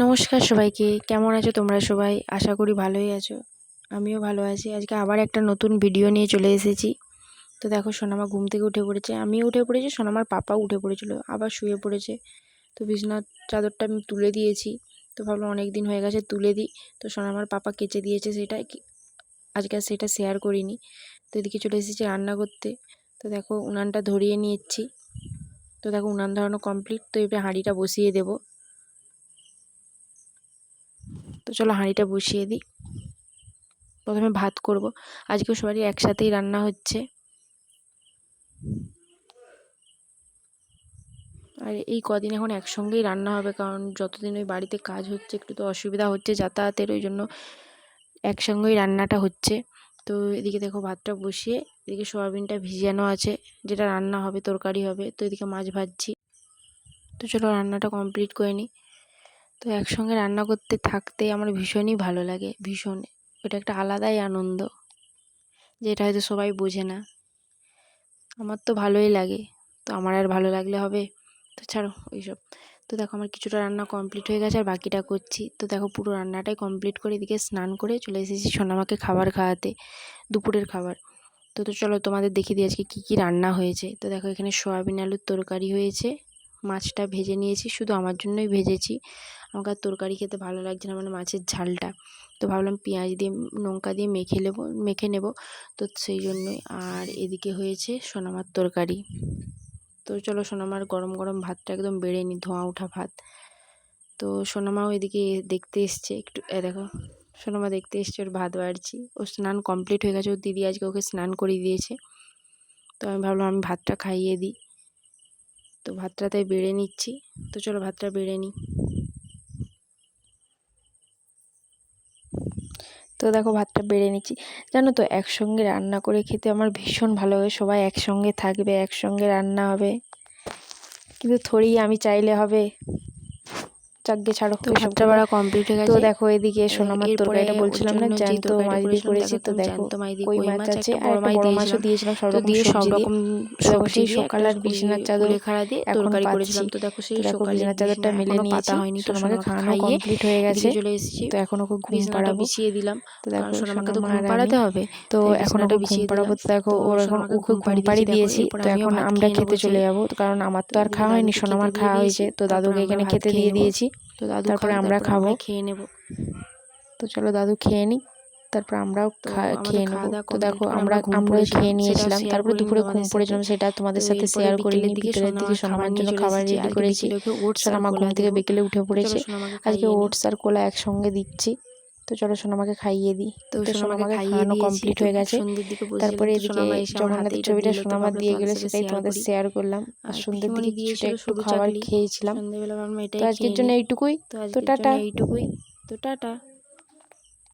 নমস্কার সবাইকে, কেমন আছো তোমরা সবাই? আশা করি ভালোই আছো। আমিও ভালো আছি। আজকে আবার একটা নতুন ভিডিও নিয়ে চলে এসেছি। তো দেখো, সোনামা ঘুম থেকে উঠে পড়েছে, আমিও উঠে পড়েছি, সোনামার পাপাও উঠে পড়েছিল, আবার শুয়ে পড়েছে। তো বিছানার চাদরটা আমি তুলে দিয়েছি। তো ভাবলাম অনেক দিন হয়ে গেছে তুলে দিই। তো সোনামার পাপা কেচে দিয়েছে, সেটা আজকে আর সেটা শেয়ার করিনি। তো এদিকে চলে এসেছি রান্না করতে। তো দেখো, উনানটা ধরিয়ে নিচ্ছি। তো দেখো, উনান ধরানো কমপ্লিট। তো এবারে হাঁড়িটা বসিয়ে দেবো। তো চলো হাঁড়িটা বসিয়ে দিই। প্রথমে ভাত করব। আজকে সবারই একসাথেই রান্না হচ্ছে। আর এই কদিন এখন একসঙ্গেই রান্না হবে, কারণ যতদিন ওই বাড়িতে কাজ হচ্ছে একটু তো অসুবিধা হচ্ছে যাতায়াতের, ওই জন্য একসঙ্গেই রান্নাটা হচ্ছে। তো এদিকে দেখো, ভাতটা বসিয়ে এদিকে সয়াবিনটা ভিজানো আছে, যেটা রান্না হবে, তরকারি হবে। তো এদিকে মাছ ভাজছি। তো চলো রান্নাটা কমপ্লিট করে নিই। তো একসঙ্গে রান্না করতে থাকতে আমার ভীষণই ভালো লাগে, ভীষণ। এটা একটা আলাদাই আনন্দ, যেটা হয়তো সবাই বোঝে না। আমার তো ভালোই লাগে। তো আমার আর ভালো লাগলে হবে? তো ছাড়ো ওইসব। তো দেখো, আমার কিছুটা রান্না কমপ্লিট হয়ে গেছে আর বাকিটা করছি। তো দেখো, পুরো রান্নাটাই কমপ্লিট করে এদিকে স্নান করে চলে এসেছি সোনামাকে খাবার খাওয়াতে, দুপুরের খাবার। তো চলো তোমাদের দেখিয়ে দিই আজকে কী কী রান্না হয়েছে। তো দেখো, এখানে সয়াবিন আলুর তরকারি হয়েছে, মাছটা ভেজে নিয়েছি, শুধু আমার জন্যই ভেজেছি। আমাকে আর তরকারি খেতে ভালো লাগছে না, মানে মাছের ঝালটা। তো ভাবলাম পেঁয়াজ দিয়ে লঙ্কা দিয়ে মেখে নেব। তো সেই জন্যই। আর এদিকে হয়েছে সোনামার তরকারি। তো চলো সোনামার গরম গরম ভাতটা একদম বেড়ে নিই, ধোঁয়া ওঠা ভাত। তো সোনামাও এদিকে দেখতে এসছে একটু, দেখো সোনামা দেখতে এসছে, ওর ভাত বাড়ছি। ওর স্নান কমপ্লিট হয়ে গেছে, ওর দিদি আজকে ওকে স্নান করিয়ে দিয়েছে। তো আমি ভাবলাম আমি ভাতটা খাইয়ে দিই। তো ভাতটা তাই বেড়ে নিচ্ছি। তো চলো ভাতটা বেড়ে নিই। তো দেখো, ভাতটা বেড়ে নিচ্ছি। জানো তো, একসঙ্গে রান্না করে খেতে আমার ভীষণ ভালো লাগে। সবাই একসঙ্গে থাকবে, একসঙ্গে রান্না হবে, কিন্তু থোড়ি আমি চাইলে হবে? যাকগে, ছাড়ো। তো ভাতটা বাড়া কমপ্লিট হয়ে গেছে। তো দেখো, এদিকে সোনামার তরকারিটা বলছিলাম না, জ্যান্ত মাছ দিয়ে করেছি। তো দেখো, কই মাছ আছে আর একটা বড় মাছও দিয়েছিলাম, সব রকম সবজি দিয়ে। তো দেখো, সেই সকাল আর বিছানার চাদর এখন পাচ্ছি। তো দেখো, বিছানার চাদরটা মেলে নিয়েছি, সোনামাকে খাওয়ানো কমপ্লিট হয়ে গেছে। তো এখন ওকে ঘুম পাড়াবো। তো দেখো, সোনামা আর আমি। তো এখন ওকে ঘুম পাড়াবো। তো দেখো, এখন ওকে ঘুম পাড়িয়ে দিয়েছি। তো এখন আমরা খেতে চলে যাবো, কারণ আমার তো আর খাওয়া হয়নি, সোনামার খাওয়া হয়েছে। তো দাদুকে এখানে খেতে দিয়ে দিয়েছি, তারপরে আমরা খাবো। খেয়ে নেব। তো চলো দাদু খেয়ে নিই, তারপর আমরাও খেয়ে নেবো। তো দেখো, আমরা খেয়ে নিয়েছিলাম, তারপরে দুপুরে ঘুম পড়েছিলাম, সেটা তোমাদের সাথে শেয়ার করিনি। বিকেলের দিকে সোনামার জন্য খাবার রেডি করেছি। সোনামা ঘুম থেকে বিকেলে উঠে পড়েছে। আজকে ওটস আর কোলা একসঙ্গে দিচ্ছি। তো চলো সোনামাকে খাইয়ে দিই। তো সোনামাকে খাওয়ানো কমপ্লিট হয়ে গেছে। তারপরে এদিকে জগন্নাথের ছবিটা সোনামা দিয়ে গেলে, সেটাই তোমাদের শেয়ার করলাম। আর সন্ধ্যের দিকে কিছুটা একটু খাবার খেয়েছিলাম। তো আজকের জন্য এইটুকুই। তো টাটা।